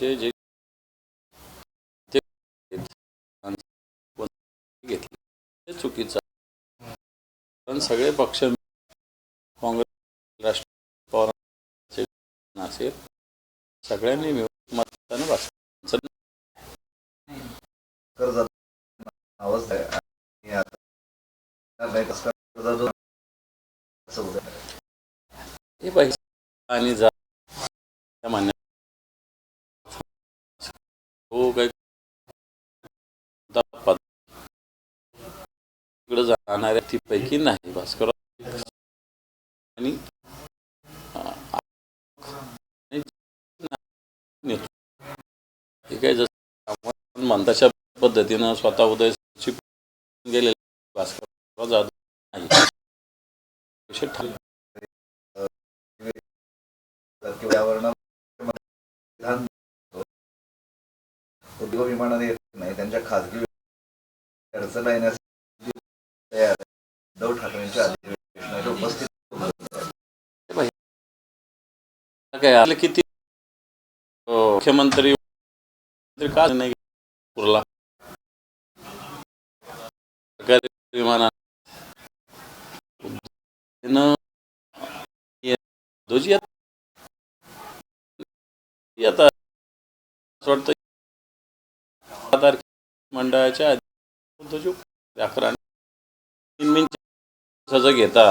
जे जे ते घेतले ते चुकीचं आहे. पण सगळे पक्ष काँग्रेस राष्ट्रवादी पवार असेल सगळ्यांनी मिळून मताने बस कर्ज अवस्था आहे आणि आता कसं हे पैसे आणि जा मान्य हो काही तिकडे जाणाऱ्या ती पैकी नाही भास्कर आणि हे काय जसं म्हणताच्या पद्धतीनं स्वतः उदय गेलेले भास्कर जाधव नाही विषय ठाकरे उद्योग विमानाने येत नाही त्यांच्या खाजगी अडचण येण्यासाठी तयार आहे. उद्धव ठाकरेंच्या अधिवेशनात उपस्थित काय किती मुख्यमंत्री का नाही पुरला विमाना आता वाटतं मंडळाच्या अकरा सज घेता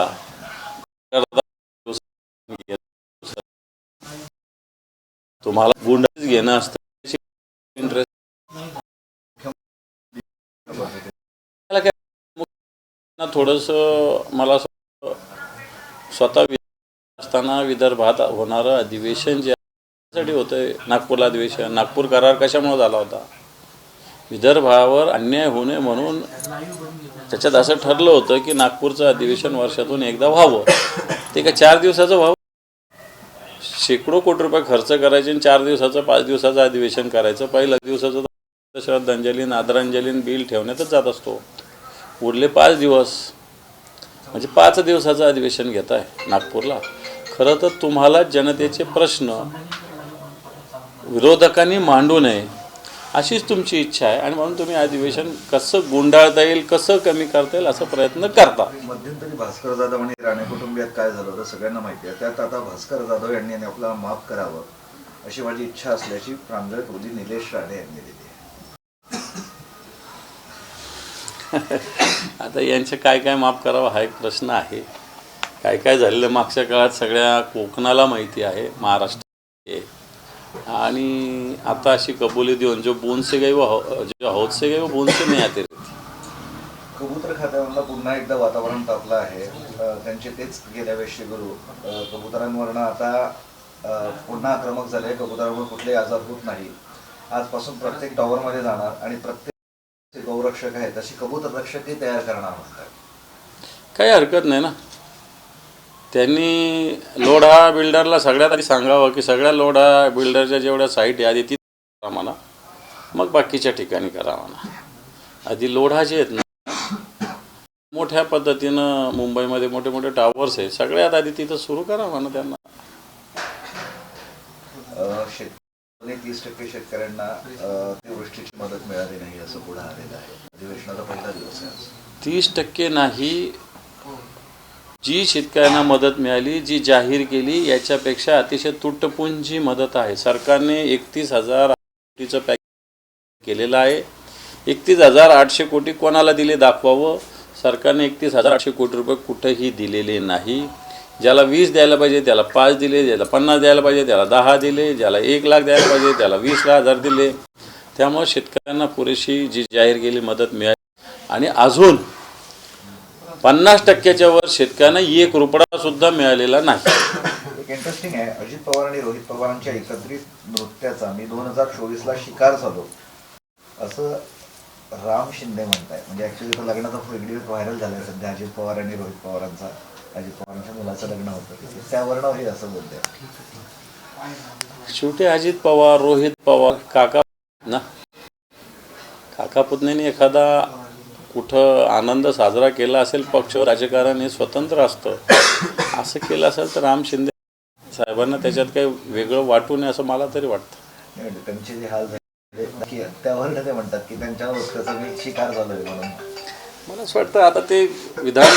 तुम्हाला गुंडाच घेणं असतं इंटरेस्ट थोडस मला स्वतः असताना विदर्भात होणारं अधिवेशन ज्यासाठी होतंय नागपूरला अधिवेशन नागपूर करार कशामुळे झाला होता विदर्भावर अन्याय होणे म्हणून त्याच्यात असं ठरलं होतं की नागपूरचं अधिवेशन वर्षातून एकदा व्हावं ते का 4 दिवसाचं व्हावं शेकडो कोटी रुपये खर्च करायचे आणि 4 दिवसाचं 5 दिवसाचं अधिवेशन करायचं पहिल्या दिवसाचं श्रद्धांजली आदरांजली बिल ठेवण्यातच जात असतो उरले 5 दिवस म्हणजे 5 दिवसाचं अधिवेशन घेत आहे नागपूरला खरं तर तुम्हाला जनतेचे प्रश्न विरोधकांनी मांडू नये अशीच तुमची इच्छा आहे आणि म्हणून तुम्ही अधिवेशन कसं गुंडाळता येईल कसं कमी करता येईल असा प्रयत्न करता. मध्यंतरी भास्कर जाधव आणि राणे कुटुंबियात काय झालं होतं सगळ्यांना माहिती आहे. त्यात आता भास्कर जाधव यांनी आपल्याला माफ करावं अशी माझी इच्छा असल्याची प्रांजळ कृती निलेश राणे यांनी दिली आता यांचं काय काय माफ करावं हा एक प्रश्न आहे. काय काय झालेलं मागच्या काळात सगळ्या कोकणाला माहिती आहे महाराष्ट्र आणि आता अशी कबुली देऊन जो बूंद से गए वो जो हौद से गए वो बूंद से नहीं आते. कबूतर खात्यावरला पुन्हा एकदा वातावरण तापलं आहे. त्यांचे तेच गेल्या वेळेसचे गुरु कबुतरांवरनं आता पुन्हा आक्रमक झाले. कबुतरांवर कुठलेही आजार होत नाही. आजपासून प्रत्येक टॉवरमध्ये जाणार आणि प्रत्येक गौरक्षक आहेत तशी कबूतर रक्षकही तयार करणार म्हणतात. काही हरकत नाही ना. त्यांनी लोढा बिल्डरला सगळ्यात आधी सांगावं की सगळ्या लोढा बिल्डरच्या जेवढ्या साईट आहे आधी ती करा म्हणा मग बाकीच्या ठिकाणी करा म्हणा. आधी लोढा जे आहेत ना मोठ्या पद्धतीनं मुंबईमध्ये मोठे मोठे टावर्स आहेत सगळ्यात आधी तिथं सुरू करा म्हणा त्यांना. 30% शेतकऱ्यांना अतिवृष्टीची मदत मिळाली नाही असं पुढे आलेलं आहे. अधिवेशनाचा पहिला दिवस आहे. 30% नाही जी शेतकऱ्यांना मदत मिळाली जी जाहीर केली याच्यापेक्षा अतिशय तुटपुंजी मदत आहे. सरकारने 31,000 कोटीचं पॅकेज केलेलं आहे. 31,800 कोटी कोणाला दिले दाखवावं. सरकारने 31,800 कोटी रुपये कुठेही दिलेले नाही. ज्याला 20 द्यायला पाहिजे त्याला 5 दिले, ज्याला 50 द्यायला पाहिजे त्याला 10 दिले, ज्याला 1 लाख द्यायला पाहिजे त्याला 20,000 दिले. त्यामुळे शेतकऱ्यांना पुरेशी जी जाहीर केली मदत मिळाली आणि अजून 50%च्या वर शेतकऱ्यांना 1 रुपया सुद्धा मिळालेला नाही. एक इंटरेस्टिंग आहे. अजित पवार आणि रोहित पवारांच्या एकत्रित नृत्याचा मी 2024ला शिकार झालो असं राम शिंदे म्हणताय. म्हणजे ऍक्च्युली तो लग्नाचा व्हिडिओ व्हायरल झालाय सध्या. अजित पवार आणि रोहित पवारांचा अजित पवारांच्या मुलाचं लग्न होतं त्यावरनं हे असं बोलतंय. शेवटी अजित पवार रोहित पवार काका ना काका पुतण्याने एखादा कुठं आनंद साजरा केला असेल पक्ष राजकारण हे स्वतंत्र असतं असं केलं असेल तर राम शिंदे साहेबांना त्याच्यात काही वेगळं वाटू नये असं मला तरी वाटतं. म्हणजे त्यांचे जे हाल झाले नक्की त्यावर ते म्हणतात की त्यांच्यावर त्याचा मी शिकार झालोय म्हणून. मला असं वाटतं आता ते विधान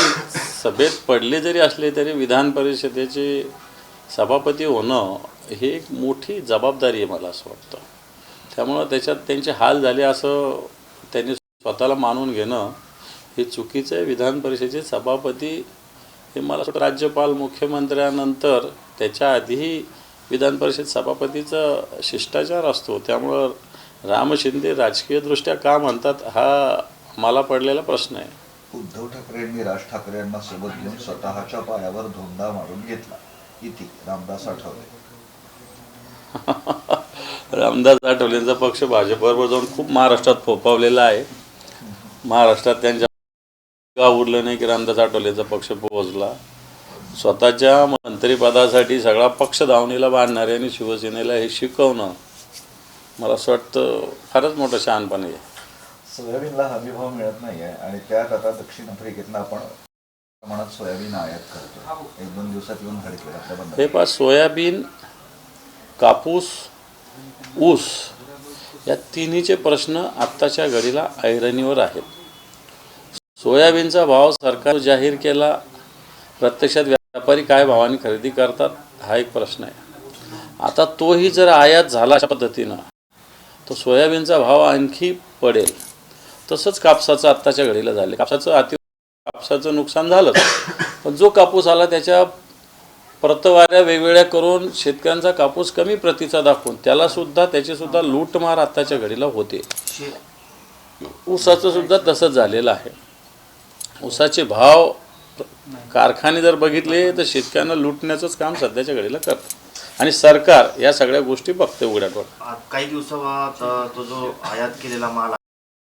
सभेत पडले जरी असले तरी विधान परिषदेचे सभापती होणं हे एक मोठी जबाबदारी आहे मला असं वाटतं. त्यामुळं त्याच्यात त्यांचे हाल झाले असं त्यांनी स्वतःला मानून घेणं हे चुकीचं आहे. विधान परिषदेचे सभापती हे मला असं वाटतं राज्यपाल मुख्यमंत्र्यानंतर त्याच्या आधीही विधान परिषद सभापतीचा शिष्टाचार असतो. त्यामुळं राम शिंदे राजकीयदृष्ट्या का म्हणतात हा मला पडलेला प्रश्न आहे. उद्धव ठाकरेंनी राज ठाकरे यांना सोबत घेऊन स्वतःच्या पायावर धोंडा मारून घेतला. इति रामदास आठवले. रामदास आठवलेंचा पक्ष भाजपबरोबर जाऊन खूप महाराष्ट्रात फोफावलेला आहे. महाराष्ट्रात त्यांच्या गाव उरलं नाही की रामदास आठवलेंचा पक्ष पोहोचला. स्वतःच्या मंत्रिपदासाठी सगळा पक्ष दावणीला बांधणारे आणि शिवसेनेला हे शिकवणं मला असं वाटतं फारच मोठं शहाणपण आहे. सोयाबीनला हमीभाव मिळत नाहीये आणि त्यात आता दक्षिण आफ्रिकेतनं आपण प्रमाणात सोयाबीन आयात करतो. 1-2 दिवसात येऊन घडतील आपल्या बंद. हे पहा, सोयाबीन, कापूस, ऊस या तिन्हीचे प्रश्न आत्ताच्या घडीला ऐरणीवर आहेत. सोयाबीनचा भाव सरकार जाहीर केला, प्रत्यक्षात व्यापारी काय भावाने खरेदी करतात हा एक प्रश्न आहे. आता तोही जर आयात झाला अशा पद्धतीनं तर सोयाबीनचा भाव आणखी पडेल. तसंच कापसाचं आत्ताच्या घडीला झालं. कापसाचं नुकसान झालंच, पण जो कापूस आला त्याच्या प्रतवाऱ्या वेगवेगळ्या करून शेतकऱ्यांचा कापूस कमी प्रतीचा दाखवून त्याची सुद्धा लूटमार आत्ताच्या घडीला होते. ऊसाचं सुद्धा तसंच झालेलं आहे. ऊसाचे भाव कारखाने जर बघितले तर शेतकऱ्यांना लुटण्याचंच काम सध्याच्या घडीला करतं आणि सरकार या सगळ्या गोष्टी बघते उघड्यावर. काही दिवसात तो जो आयात केलेला माल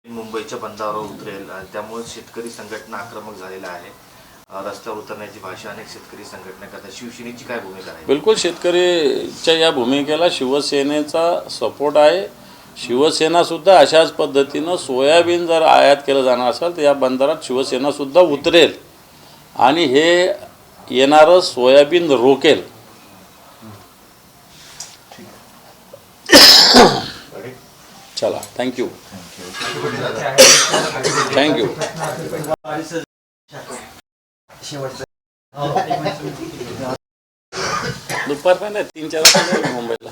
मुंबईच्या बंदरावर उतरेल आणि त्यामुळे शेतकरी संघटना आक्रमक झालेला आहे. रस्त्यावर उतरण्याची भाषा अनेक शेतकरी संघटना करतात. शिवसेनेची काय भूमिका आहे? बिलकुल शेतकरीच्या या भूमिकेला शिवसेनेचा सपोर्ट आहे. शिवसेनासुद्धा अशाच पद्धतीनं सोयाबीन जर आयात केलं जाणार असेल तर या बंदरात शिवसेनासुद्धा उतरेल आणि हे येणारं सोयाबीन रोकेल. चला, थँक्यू. दुपारचा नाही, 3-4 वाजता मुंबईला.